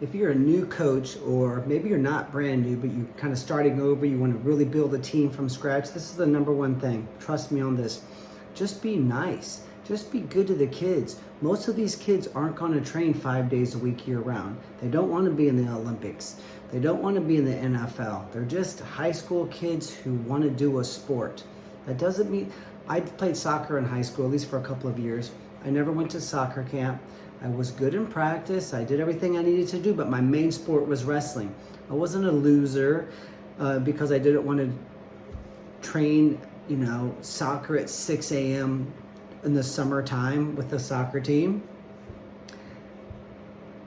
if you're a new coach, or maybe you're not brand new, but you're kind of starting over, you want to really build a team from scratch, this is the number one thing. Trust me on this. Just be nice. Just be good to the kids. Most of these kids aren't going to train 5 days a week year round. They don't want to be in the Olympics. They don't want to be in the NFL. They're just high school kids who want to do a sport. That doesn't mean, I played soccer in high school, at least for a couple of years. I never went to soccer camp. I was good in practice. I did everything I needed to do, but my main sport was wrestling. I wasn't a loser because I didn't want to train, soccer at 6 a.m. in the summertime with the soccer team.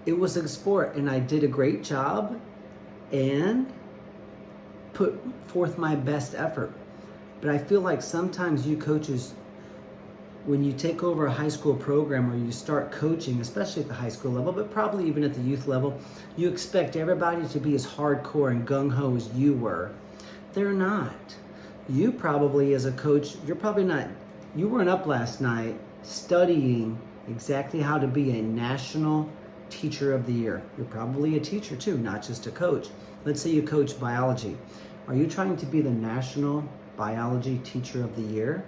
It was a sport, and I did a great job and put forth my best effort. But I feel like sometimes you coaches, when you take over a high school program or you start coaching, especially at the high school level, but probably even at the youth level, you expect everybody to be as hardcore and gung-ho as you were. They're not. You probably, as a coach, you weren't up last night studying exactly how to be a national teacher of the year. You're probably a teacher too, not just a coach. Let's say you coach biology. Are you trying to be the national biology teacher of the year?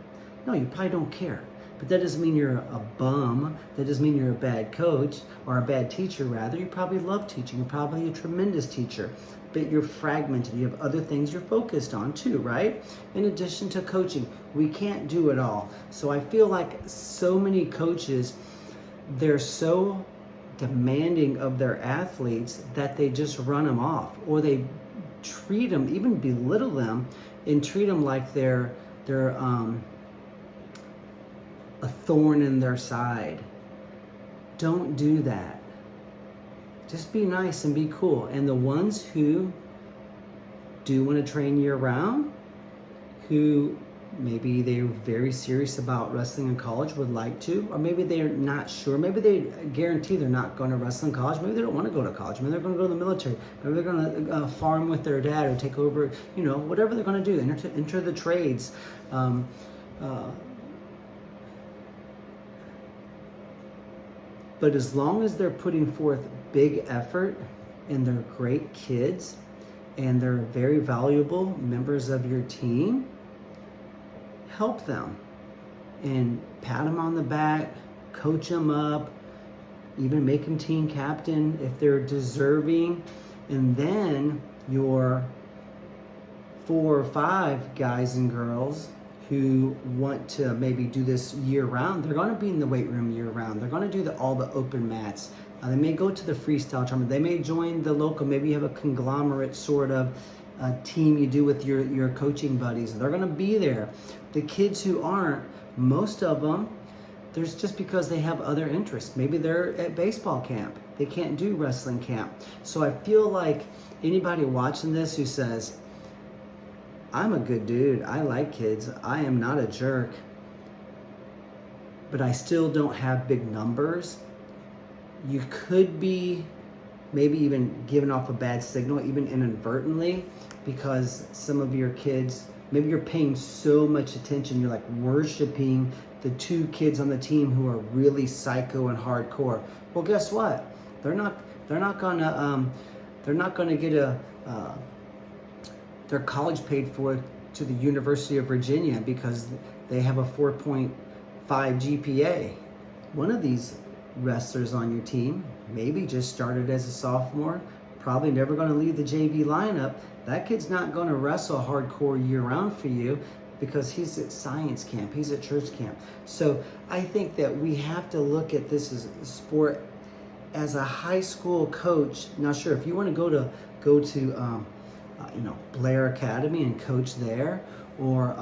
No, you probably don't care. But that doesn't mean you're a bum. That doesn't mean you're a bad coach, or a bad teacher rather. You probably love teaching. You're probably a tremendous teacher, but you're fragmented. You have other things you're focused on too, right? In addition to coaching, we can't do it all. So I feel like so many coaches, they're so demanding of their athletes that they just run them off, or they treat them, even belittle them, and treat them like they're a thorn in their side. Don't do that. Just be nice and be cool. And the ones who do want to train year round, who maybe they're very serious about wrestling in college, would like to, or maybe they're not sure. Maybe they guarantee they're not going to wrestle in college. Maybe they don't want to go to college. Maybe they're going to go to the military. Maybe they're going to farm with their dad or take over, whatever they're going to do, enter the trades. But as long as they're putting forth big effort and they're great kids and they're very valuable members of your team, help them and pat them on the back, coach them up, even make them team captain if they're deserving. And then your 4 or 5 guys and girls who want to maybe do this year round, they're going to be in the weight room year round. They're going to do all the open mats. They may go to the freestyle tournament. They may join the local, maybe you have a conglomerate sort of team you do with your coaching buddies. They're going to be there. The kids who aren't, most of them, there's just because they have other interests. Maybe they're at baseball camp. They can't do wrestling camp. So I feel like anybody watching this who says, I'm a good dude, I like kids, I am not a jerk, but I still don't have big numbers, you could be maybe even giving off a bad signal, even inadvertently, because some of your kids, maybe you're paying so much attention, you're like worshiping the 2 kids on the team who are really psycho and hardcore. Well, guess what? They're not gonna get their college paid for to the University of Virginia because they have a 4.5 GPA. One of these wrestlers on your team maybe just started as a sophomore, probably never going to leave the JV lineup. That kid's not going to wrestle hardcore year round for you because he's at science camp, he's at church camp. So I think that we have to look at this as a sport. As a high school coach, now sure, if you want to go to Blair Academy and coach there, or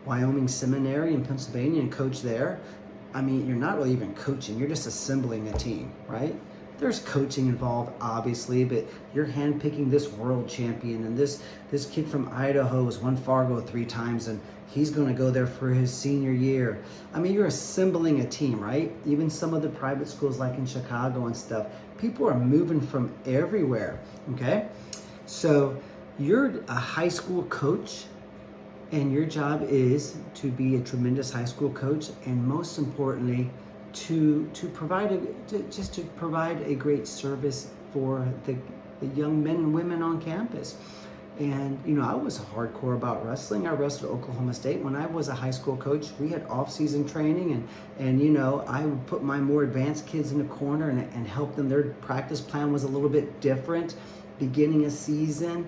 Wyoming Seminary in Pennsylvania and coach there, I mean, you're not really even coaching, you're just assembling a team, right? There's coaching involved, obviously, but you're handpicking this world champion, and this kid from Idaho has won Fargo 3 times, and he's going to go there for his senior year. I mean, you're assembling a team, right? Even some of the private schools like in Chicago and stuff, people are moving from everywhere, okay? So you're a high school coach, and your job is to be a tremendous high school coach, and most importantly, to provide just to provide a great service for the young men and women on campus. And, you know, I was hardcore about wrestling. I wrestled at Oklahoma State. When I was a high school coach, we had off-season training, and you know, I would put my more advanced kids in the corner and help them. Their practice plan was a little bit different beginning a season.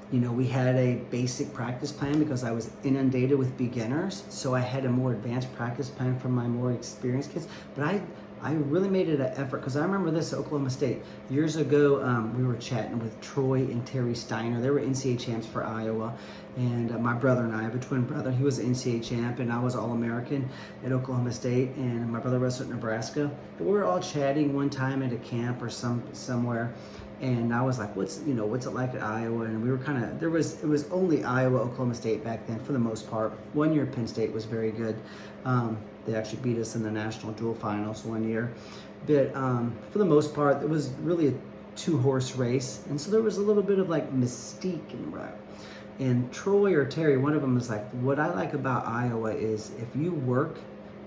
You know, we had a basic practice plan because I was inundated with beginners. So I had a more advanced practice plan for my more experienced kids. But I really made it an effort, because I remember this at Oklahoma State. Years ago, we were chatting with Troy and Terry Steiner. They were NCAA champs for Iowa. And my brother and I have a twin brother. He was an NCAA champ, and I was All-American at Oklahoma State. And my brother wrestled at Nebraska. But we were all chatting one time at a camp or somewhere. And I was like, what's it like at Iowa? And we were kind of, it was only Iowa, Oklahoma State back then for the most part. One year Penn State was very good. They actually beat us in the national dual finals one year. But for the most part, it was really a two-horse race. And so there was a little bit of like mystique in the rap. And Troy or Terry, one of them was like, what I like about Iowa is if you work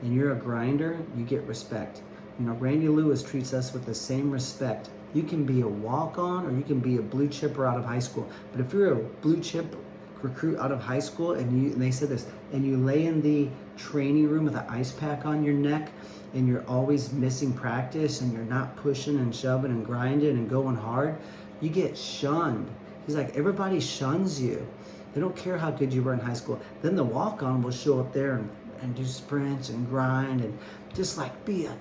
and you're a grinder, you get respect. You know, Randy Lewis treats us with the same respect. You can be a walk-on or you can be a blue chipper out of high school. But if you're a blue chip recruit out of high school and they said this, and you lay in the training room with an ice pack on your neck and you're always missing practice and you're not pushing and shoving and grinding and going hard, you get shunned. He's like, everybody shuns you. They don't care how good you were in high school. Then the walk-on will show up there and do sprints and grind and just like be a.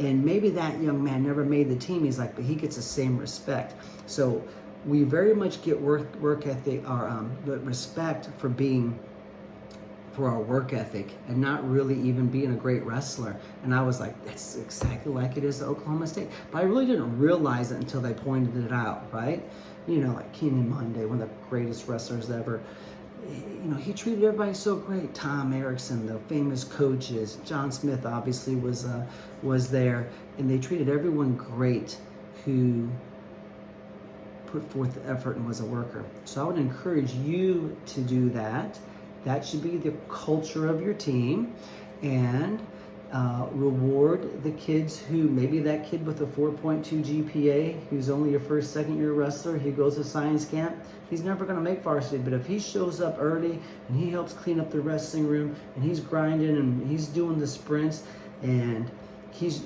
And maybe that young man never made the team. He's like, but he gets the same respect. So we very much get work ethic, or respect for our work ethic, and not really even being a great wrestler. And I was like, that's exactly like it is at Oklahoma State. But I really didn't realize it until they pointed it out, right? You know, like Keenan Monday, one of the greatest wrestlers ever. You know, he treated everybody so great. Tom Erickson, the famous coaches. John Smith obviously was there, and they treated everyone great who put forth the effort and was a worker. So I would encourage you to do that. That should be the culture of your team, and reward the kids who, maybe that kid with a 4.2 GPA, who's only a first, second year wrestler, he goes to science camp, he's never going to make varsity. But if he shows up early and he helps clean up the wrestling room and he's grinding and he's doing the sprints and he's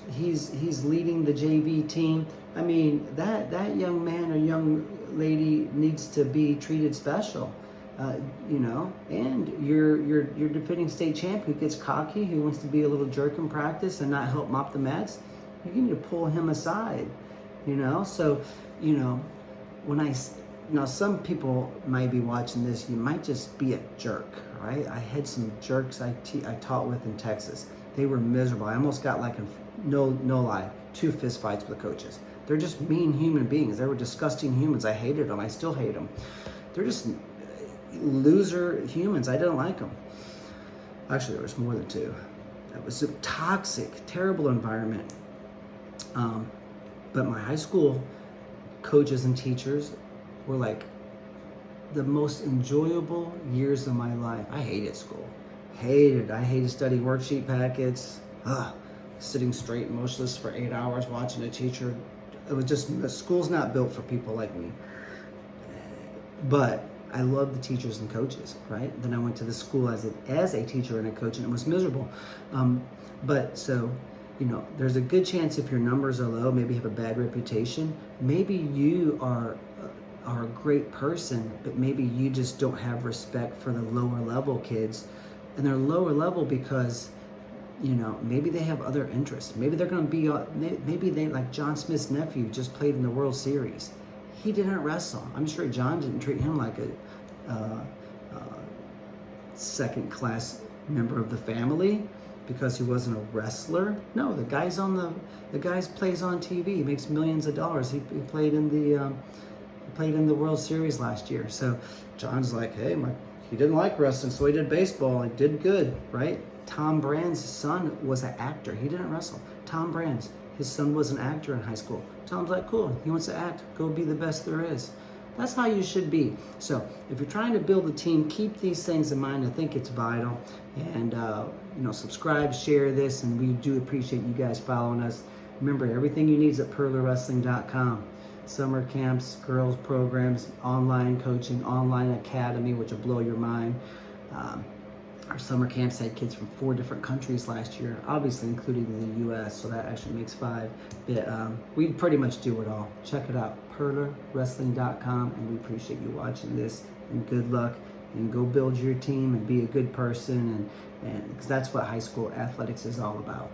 leading the JV team, I mean, that young man or young lady needs to be treated special. You know, and your defending state champ who gets cocky, who wants to be a little jerk in practice and not help mop the mats, you need to pull him aside, you know. So, you know, now some people might be watching this, you might just be a jerk, right? I had some jerks I taught with in Texas. They were miserable. I almost got like no lie, 2 fist fights with coaches. They're just mean human beings. They were disgusting humans. I hated them. I still hate them. They're just loser humans. I didn't like them. Actually, there was more than 2. It was a toxic, terrible environment. But my high school coaches and teachers were like the most enjoyable years of my life. I hated school. I hated studying worksheet packets. Sitting straight and motionless for 8 hours watching a teacher. It was just, school's not built for people like me. But I loved the teachers and coaches, right? Then I went to the school as a teacher and a coach, and it was miserable. But so, you know, there's a good chance if your numbers are low, maybe you have a bad reputation, maybe you are a great person, but maybe you just don't have respect for the lower level kids. And they're lower level because, you know, maybe they have other interests. Maybe they're going to be, maybe they, like John Smith's nephew just played in the World Series. He didn't wrestle. I'm sure John didn't treat him like a second-class member of the family because he wasn't a wrestler. No, the guy's plays on TV. He makes millions of dollars. He played in the World Series last year. So John's like, hey, he didn't like wrestling, so he did baseball. He did good, right? Tom Brand's son was an actor. He didn't wrestle. Tom Brand's, his son was an actor in high school. Tom's like, cool, he wants to act. Go be the best there is. That's how you should be. So if you're trying to build a team, keep these things in mind. I think it's vital. And, subscribe, share this, and we do appreciate you guys following us. Remember, everything you need is at purlerwrestling.com. Summer camps, girls programs, online coaching, online academy, which will blow your mind. Our summer camps had kids from 4 different countries last year, obviously including the U.S., so that actually makes 5. But we pretty much do it all. Check it out, purlerwrestling.com, and we appreciate you watching this, and good luck, and go build your team and be a good person, and because that's what high school athletics is all about.